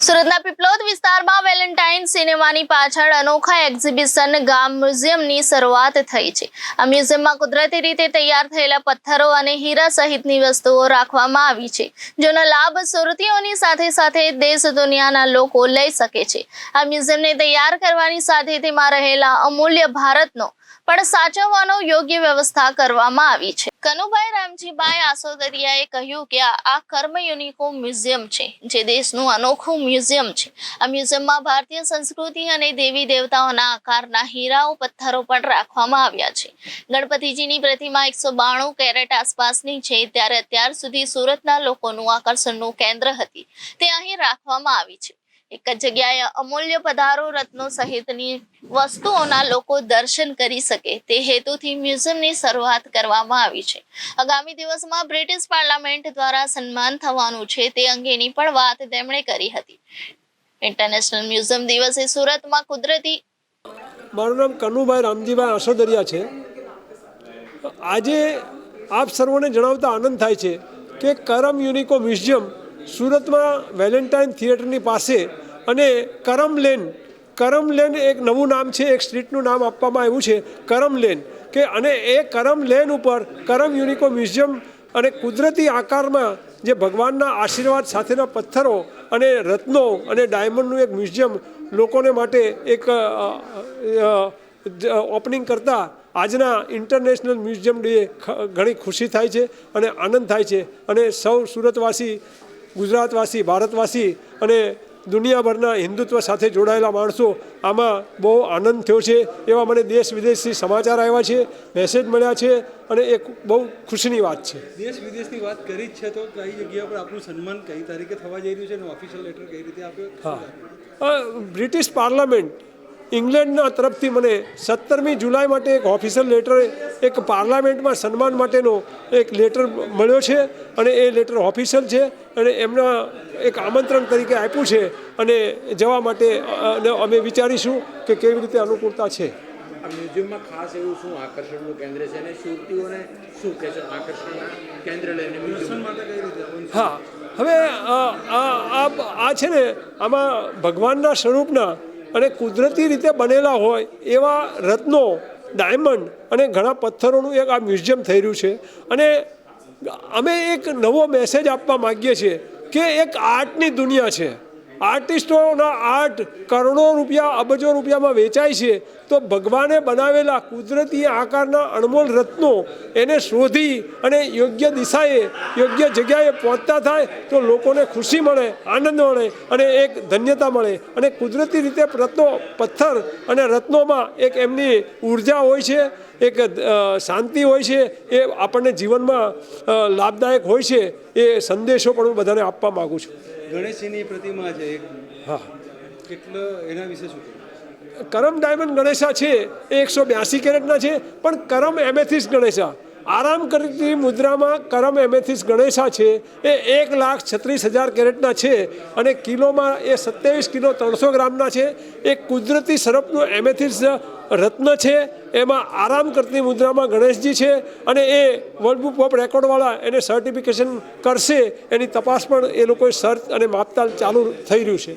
સુરતના પીપલોદ વિસ્તારમાં વેલેન્ટાઇન સિનેમાની પાછળ અનોખા એક્ઝિબિશન ગામ મ્યુઝિયમની શરૂઆત થઈ છે। આ મ્યુઝિયમમાં કુદરતી રીતે તૈયાર થયેલા પથ્થરો અને હીરા સહિતની વસ્તુઓ રાખવામાં આવી છે, જેનો લાભ સુરતીઓની સાથે સાથે દેશ દુનિયાના લોકો લઈ શકે છે। આ મ્યુઝિયમને તૈયાર કરવાની સાથે તેમાં રહેલા અમૂલ્ય ભારતનો પણ સાચવવાનો યોગ્ય વ્યવસ્થા કરવામાં આવી છે। કનુભાઈ રામજીભાઈ આસોદરિયાએ કહ્યું કે આ કર્મ યુનિકો મ્યુઝિયમ છે, જે દેશનું અનોખું મ્યુઝિયમ છે। આ મ્યુઝિયમમાં ભારતીય સંસ્કૃતિ અને દેવી દેવતાઓના આકારના હીરાઓ પથ્થરો પણ રાખવામાં આવ્યા છે। ગણપતિજીની પ્રતિમા 192 કેરેટ આસપાસની છે, ત્યારે અત્યાર સુધી સુરતના લોકોનું આકર્ષણનું કેન્દ્ર હતી, તે અહીં રાખવામાં આવી છે। એક જ જગ્યાએ અમૂલ્ય પધારો રત્નો સહિતની વસ્તુઓના લોકો દર્શન કરી શકે તે હેતુથી મ્યુઝિયમની શરૂઆત કરવામાં આવી છે। આગામી દિવસમાં બ્રિટિશ પાર્લામેન્ટ દ્વારા સન્માન થવાનું છે, તે અંગેની પણ વાત તેમણે કરી હતી। ઇન્ટરનેશનલ મ્યુઝિયમ દિવસે સુરતમાં કુદરતી મારું નામ કનુભાઈ રામજીભાઈ આસોદરિયા છે। આજે આપ સર્વોને જણાવતા આનંદ થાય છે કે કરમ યુનિકો મ્યુઝિયમ સુરતમાં વેલેન્ટાઇન થિયેટરની પાસે અને કરમ લેન એક નવું નામ છે, એક સ્ટ્રીટનું નામ આપવામાં આવ્યું છે કરમ લેન કે, અને એ કરમ લેન ઉપર કરમ યુનિકો મ્યુઝિયમ અને કુદરતી આકારમાં જે ભગવાનના આશીર્વાદ સાથેના પથ્થરો અને રત્નો અને ડાયમંડનું એક મ્યુઝિયમ લોકોને માટે એક ઓપનિંગ કરતા આજના ઇન્ટરનેશનલ મ્યુઝિયમ ડે ઘણી ખુશી થાય છે અને આનંદ થાય છે। અને સૌ સુરતવાસી, ગુજરાતવાસી, ભારતવાસી અને દુનિયાભરના હિન્દુત્વ સાથે જોડાયેલા માણસો આમાં બહુ આનંદ થયો છે। એવા મને દેશ વિદેશથી સમાચાર આવ્યા છે, મેસેજ મળ્યા છે અને એક બહુ ખુશીની વાત છે। દેશ વિદેશની વાત કરી જ છે તો કઈ જગ્યા પર આપનું સન્માન કઈ તારીખે થવા જઈ રહ્યું છે અને ઓફિશિયલ લેટર કઈ રીતે આપ્યો? હા, બ્રિટિશ પાર્લામેન્ટ ઇંગ્લેન્ડના તરફથી મને 17મી જુલાઈ માટે એક ઓફિશિયલ લેટર, એક પાર્લામેન્ટમાં સન્માન માટેનો એક લેટર મળ્યો છે અને એ લેટર ઓફિશિયલ છે અને એમના એક આમંત્રણ તરીકે આપ્યું છે અને જવા માટે અમે વિચારીશું કે કેવી રીતે અનુકૂળતા છે। આ મ્યુઝિયમમાં ખાસ એવું શું આકર્ષણનું કેન્દ્ર છે અને સુરતીઓને શું કહેશો આકર્ષણના કેન્દ્ર લઈને મ્યુઝિયમ માટે કઈ રીતે? હા, હવે આ છે ને, આમાં ભગવાનના સ્વરૂપના અને કુદરતી રીતે બનેલા હોય એવા રત્નો, ડાયમંડ અને ઘણા પથ્થરોનું એક આ મ્યુઝિયમ થઈ રહ્યું છે અને અમે એક નવો મેસેજ આપવા માગીએ છીએ કે એક આર્ટની દુનિયા છે, આર્ટિસ્ટોના આર્ટ કરોડો રૂપિયા, અબજો રૂપિયામાં વેચાય છે, તો ભગવાને બનાવેલા કુદરતી આકારના અણમોલ રત્નો એને શોધી અને યોગ્ય દિશાએ, યોગ્ય જગ્યાએ પહોંચતા થાય તો લોકોને ખુશી મળે, આનંદ મળે અને એક ધન્યતા મળે અને કુદરતી રીતે રત્નો, પથ્થર અને રત્નોમાં એક એમની ઉર્જા હોય છે, એક શાંતિ હોય છે, એ આપણને જીવનમાં લાભદાયક હોય છે। એ સંદેશો પણ હું બધાને આપવા માગું છું। ગણેશજીની પ્રતિમા છે, હા, કેટલો એના વિશે શું? કરમ ડાયમંડ ગણેશા છે એ 182 કેરેટના છે, પણ કરમ એમેથિસ્ટ ગણેશા, આરામ કરતી મુદ્રામાં કરમ એમેથિસ્ટ ગણેશા છે એ 1,36,000 કેરેટના છે અને કિલોમાં એ 27 કિલો 300 ગ્રામના છે। એ કુદરતી સ્વરૂપનું એમેથિસ્ટ રત્ન છે, એમાં આરામ કરતી મુદ્રામાં ગણેશજી છે અને એ વર્લ્ડ બુક ઓફ રેકોર્ડવાળા એને સર્ટિફિકેશન કરશે, એની તપાસ પણ એ લોકોએ સર્ચ અને માપતાલ ચાલુ થઈ રહ્યું છે।